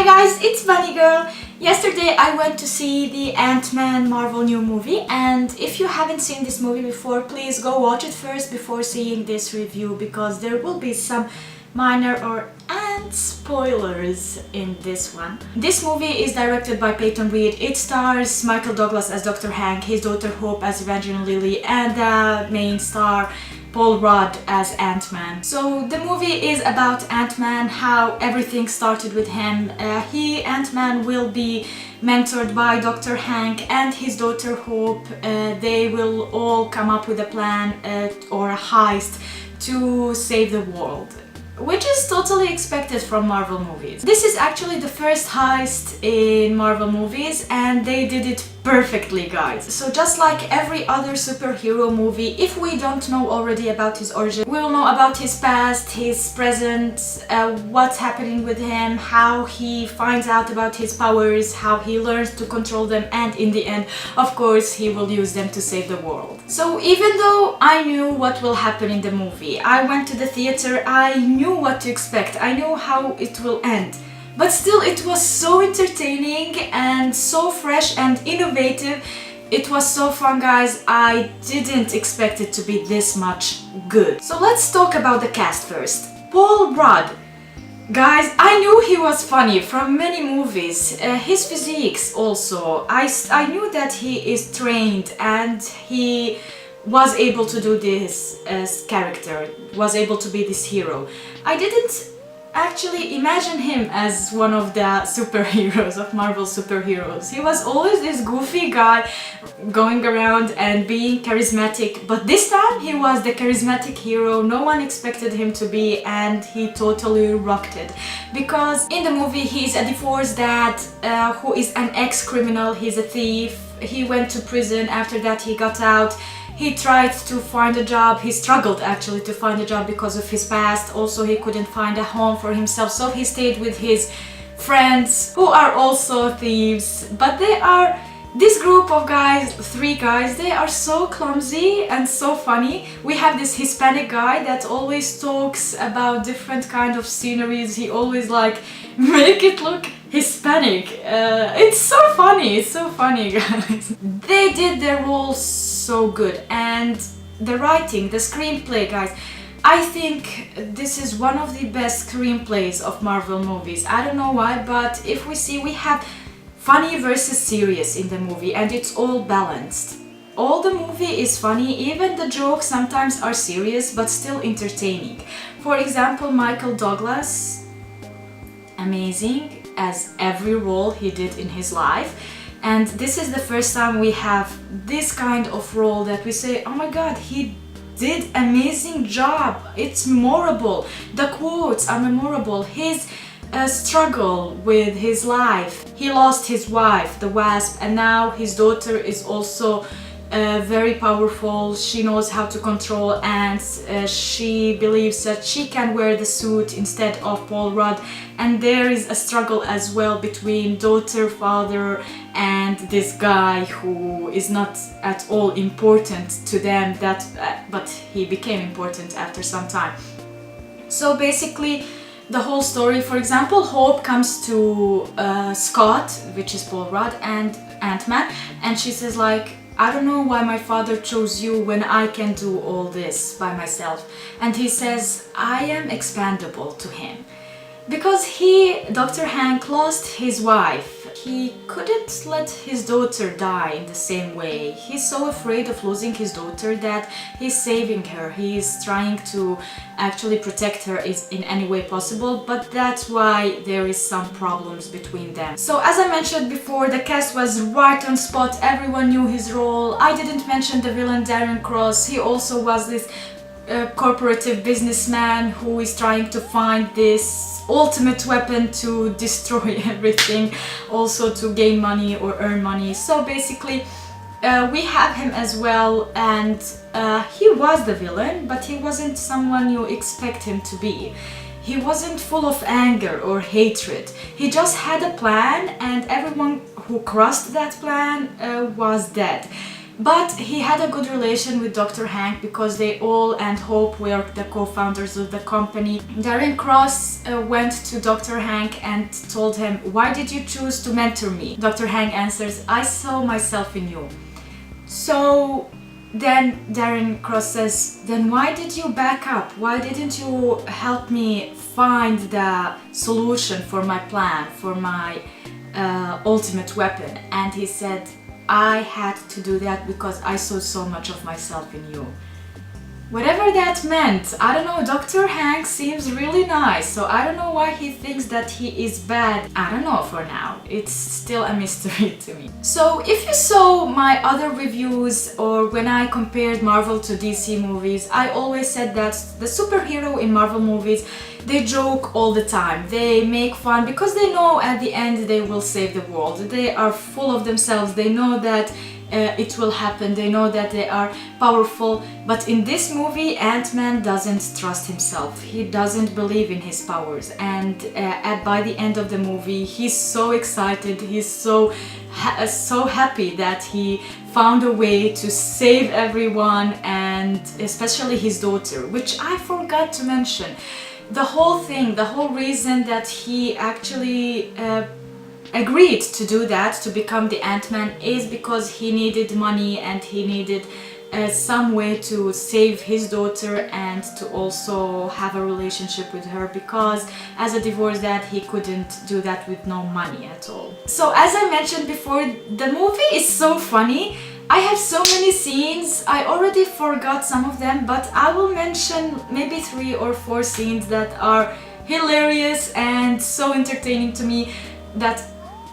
guys, it's Bunny Girl. Yesterday I went to see the Ant-Man Marvel new movie, and if you haven't seen this movie before, please go watch it first before seeing this review, because there will be some minor or spoilers in this one. This movie is directed by Peyton Reed. It stars Michael Douglas as Dr. Hank, his daughter Hope as Evangeline Lilly, and the main star Paul Rudd as Ant-Man. So the movie is about Ant-Man, how everything started with him. Ant-Man, will be mentored by Dr. Hank and his daughter Hope. They will all come up with a plan or a heist to save the world, which is totally expected from Marvel movies. This is actually the first heist in Marvel movies, and they did it perfectly, guys. So just like every other superhero movie, if we don't know already about his origin, we'll know about his past, his present, what's happening with him, how he finds out about his powers, how he learns to control them, and in the end, of course, he will use them to save the world. So even though I knew what will happen in the movie, I went to the theater, I knew what to expect, I knew how it will end. But still, it was so entertaining and so fresh and innovative. It was so fun, guys. I didn't expect it to be this much good. So let's talk about the cast first. Paul Rudd. Guys, I knew he was funny from many movies. His physiques also. I knew that he is trained and he was able to do this character, was able to be this hero. I didn't actually imagine him as one of the superheroes, of Marvel superheroes. He was always this goofy guy going around and being charismatic, but this time he was the charismatic hero no one expected him to be, and he totally rocked it. Because in the movie he's a divorced dad who is an ex-criminal, he's a thief, he went to prison, after that he got out. He tried to find a job, he struggled actually to find a job because of his past. Also, he couldn't find a home for himself, so he stayed with his friends who are also thieves. But they are, this group of guys, 3 guys, they are so clumsy and so funny. We have this Hispanic guy that always talks about different kind of sceneries. He always like make it look Hispanic. It's so funny, guys. They did their roles so good, and the writing, the screenplay, guys, I think this is one of the best screenplays of Marvel movies. I don't know why, but if we see, we have funny versus serious in the movie, and it's all balanced. All the movie is funny, even the jokes sometimes are serious but still entertaining. For example, Michael Douglas, amazing as every role he did in his life. And this is the first time we have this kind of role that we say, oh my god, he did amazing job. It's memorable. The quotes are memorable. His struggle with his life. He lost his wife, the Wasp, and now his daughter is also very powerful. She knows how to control ants. She believes that she can wear the suit instead of Paul Rudd. And there is a struggle as well between daughter, father, and this guy who is not at all important to them, but he became important after some time. So basically, the whole story, for example, Hope comes to Scott, which is Paul Rudd, and Ant-Man, and she says like, I don't know why my father chose you when I can do all this by myself. And he says, I am expandable to him. Because Dr. Hank, lost his wife. He couldn't let his daughter die in the same way. He's so afraid of losing his daughter that he's saving her. He's trying to actually protect her in any way possible, but that's why there is some problems between them. So as I mentioned before, the cast was right on spot. Everyone knew his role. I didn't mention the villain Darren Cross. He also was this corporative businessman who is trying to find this ultimate weapon to destroy everything, also to gain money or earn money. So basically we have him as well, and he was the villain, but he wasn't someone you expect him to be. He wasn't full of anger or hatred. He just had a plan, and everyone who crossed that plan was dead. But he had a good relation with Dr. Hank because they all and Hope were the co-founders of the company. Darren Cross went to Dr. Hank and told him, "Why did you choose to mentor me?" Dr. Hank answers, "I saw myself in you." So then Darren Cross says, "Then why did you back up? Why didn't you help me find the solution for my plan, for my ultimate weapon?" And he said, "I had to do that because I saw so much of myself in you." Whatever that meant, I don't know, Dr. Hank seems really nice, so I don't know why he thinks that he is bad. I don't know for now. It's still a mystery to me. So if you saw my other reviews or when I compared Marvel to DC movies, I always said that the superhero in Marvel movies, they joke all the time. They make fun because they know at the end they will save the world. They are full of themselves. They know that it will happen. They know that they are powerful. But in this movie, Ant-Man doesn't trust himself. He doesn't believe in his powers. And by the end of the movie, he's so excited. He's so happy that he found a way to save everyone, and especially his daughter, which I forgot to mention. The whole thing, the whole reason that he actually agreed to do that, to become the Ant-Man, is because he needed money and he needed some way to save his daughter and to also have a relationship with her, because as a divorced dad he couldn't do that with no money at all. So as I mentioned before, the movie is so funny. I have so many scenes, I already forgot some of them, but I will mention maybe 3 or 4 scenes that are hilarious and so entertaining to me that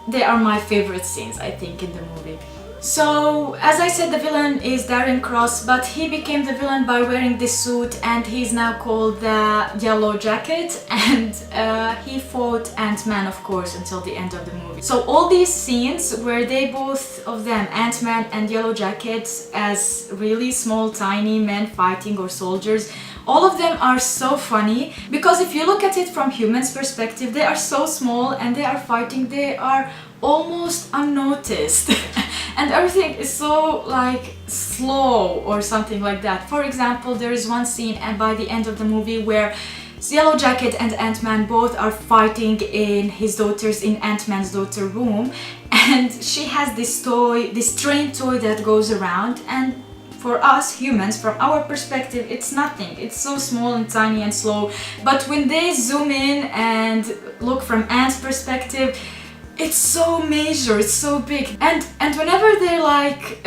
they are my favorite scenes, I think, in the movie. So, as I said, the villain is Darren Cross, but he became the villain by wearing this suit, and he's now called the Yellow Jacket, and he fought Ant-Man, of course, until the end of the movie. So all these scenes where they both of them, Ant-Man and Yellow Jacket, as really small, tiny men fighting, or soldiers, all of them are so funny, because if you look at it from humans' perspective, they are so small and they are fighting, they are almost unnoticed. And everything is so like slow or something like that. For example, there is one scene and by the end of the movie where Yellow Jacket and Ant-Man both are fighting in Ant-Man's daughter's room, and she has this toy, this train toy that goes around, and for us humans, from our perspective, it's nothing. It's so small and tiny and slow. But when they zoom in and look from Ant's perspective, it's so major, it's so big. And whenever they like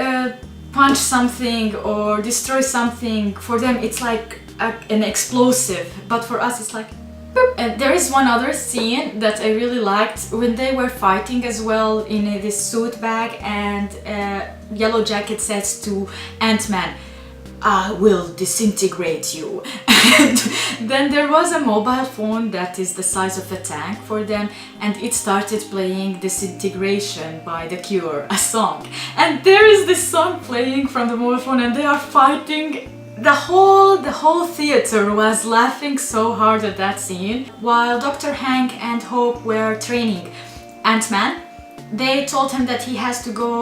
punch something or destroy something, for them it's like an explosive. But for us it's like boop. And there is one other scene that I really liked when they were fighting as well in this suit bag, and Yellow Jacket says to Ant-Man, "I will disintegrate you." And then there was a mobile phone that is the size of a tank for them, and it started playing Disintegration by The Cure, a song. And there is this song playing from the mobile phone, and they are fighting. The whole theater was laughing so hard at that scene. While Dr. Hank and Hope were training Ant-Man, they told him that he has to go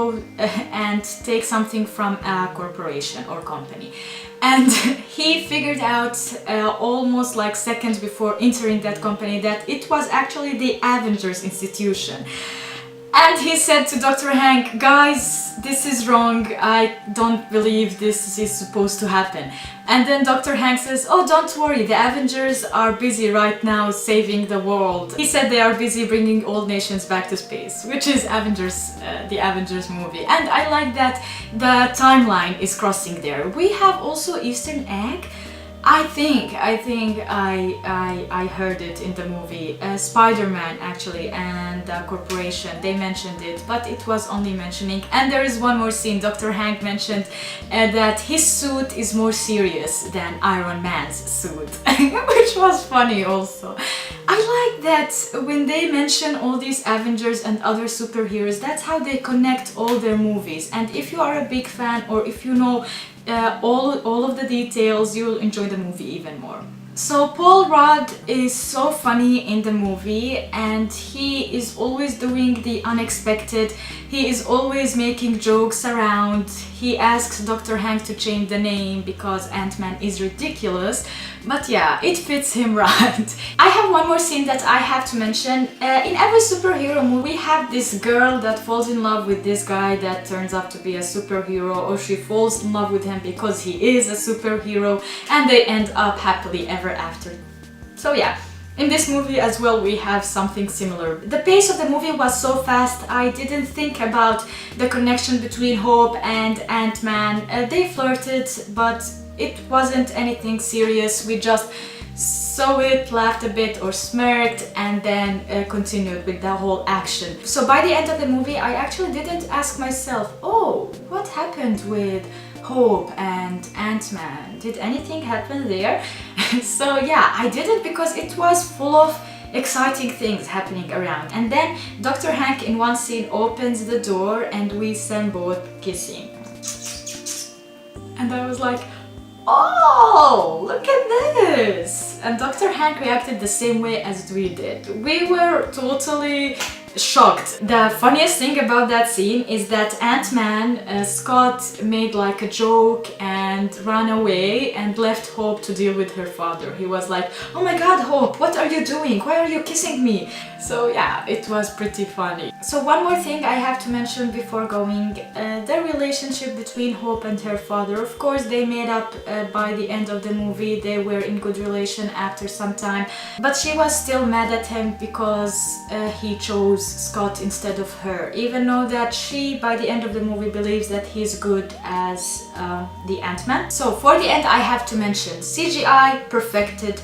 and take something from a corporation or company. And he figured out almost like seconds before entering that company that it was actually the Avengers institution. And he said to Dr. Hank, "Guys, this is wrong. I don't believe this is supposed to happen." And then Dr. Hank says, "Oh, don't worry, the Avengers are busy right now saving the world." He said they are busy bringing all nations back to space, which is the Avengers movie. And I like that the timeline is crossing there. We have also Eastern egg. I think I heard it in the movie. Spider-Man actually and the corporation, they mentioned it, but it was only mentioning. And there is one more scene. Dr. Hank mentioned that his suit is more serious than Iron Man's suit, which was funny also. I like that when they mention all these Avengers and other superheroes, that's how they connect all their movies. And if you are a big fan, or if you know all of the details, you'll enjoy the movie even more. So Paul Rudd is so funny in the movie, and he is always doing the unexpected. He is always making jokes around. He asks Dr. Hank to change the name because Ant-Man is ridiculous. But yeah, it fits him right. I have one more scene that I have to mention. In every superhero movie, we have this girl that falls in love with this guy that turns out to be a superhero, or she falls in love with him because he is a superhero, and they end up happily ever after. So yeah, in this movie as well we have something similar. The pace of the movie was so fast, I didn't think about the connection between Hope and Ant-Man. They flirted, but it wasn't anything serious. We just saw it, laughed a bit or smirked, and then continued with the whole action. So by the end of the movie I actually didn't ask myself, oh, what happened with Hope and Ant-Man? Did anything happen there? So yeah, I didn't, because it was full of exciting things happening around. And then Dr. Hank in one scene opens the door and we see them both kissing. And I was like, oh, look at this! And Dr. Hank reacted the same way as we did. We were totally shocked. The funniest thing about that scene is that Ant-Man, Scott made like a joke and ran away and left Hope to deal with her father. He was like, oh my god, Hope, what are you doing? Why are you kissing me? So yeah, it was pretty funny. So one more thing I have to mention before going, the relationship between Hope and her father. Of course they made up by the end of the movie. They were in good relation after some time, but she was still mad at him because he chose Scott instead of her, even though that she by the end of the movie believes that he's good as the Ant-Man. So for the end I have to mention CGI perfected,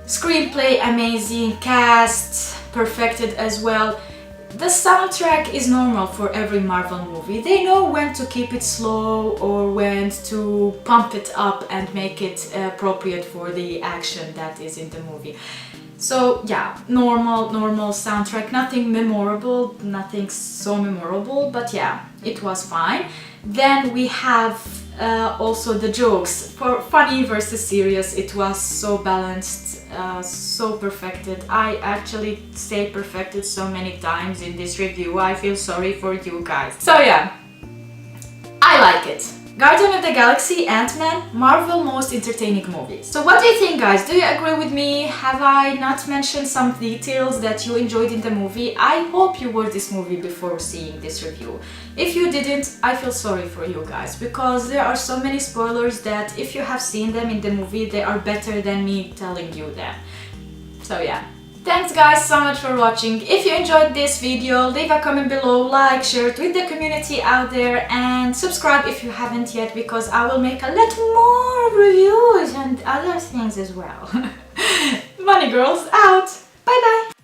screenplay amazing, cast perfected as well. The soundtrack is normal for every Marvel movie. They know when to keep it slow or when to pump it up and make it appropriate for the action that is in the movie. So yeah, normal soundtrack, nothing memorable, nothing so memorable, but yeah, it was fine. Then we have also the jokes. For funny versus serious, it was so balanced, so perfected. I actually say perfected so many times in this review. I feel sorry for you guys. So yeah, I like it. Guardian of the Galaxy, Ant-Man, Marvel most entertaining movie. So what do you think, guys? Do you agree with me? Have I not mentioned some details that you enjoyed in the movie? I hope you watched this movie before seeing this review. If you didn't, I feel sorry for you guys, because there are so many spoilers that if you have seen them in the movie, they are better than me telling you them. So yeah. Thanks guys so much for watching. If you enjoyed this video, leave a comment below, like, share it with the community out there, and subscribe if you haven't yet, because I will make a lot more reviews and other things as well. Bunny girls out! Bye bye!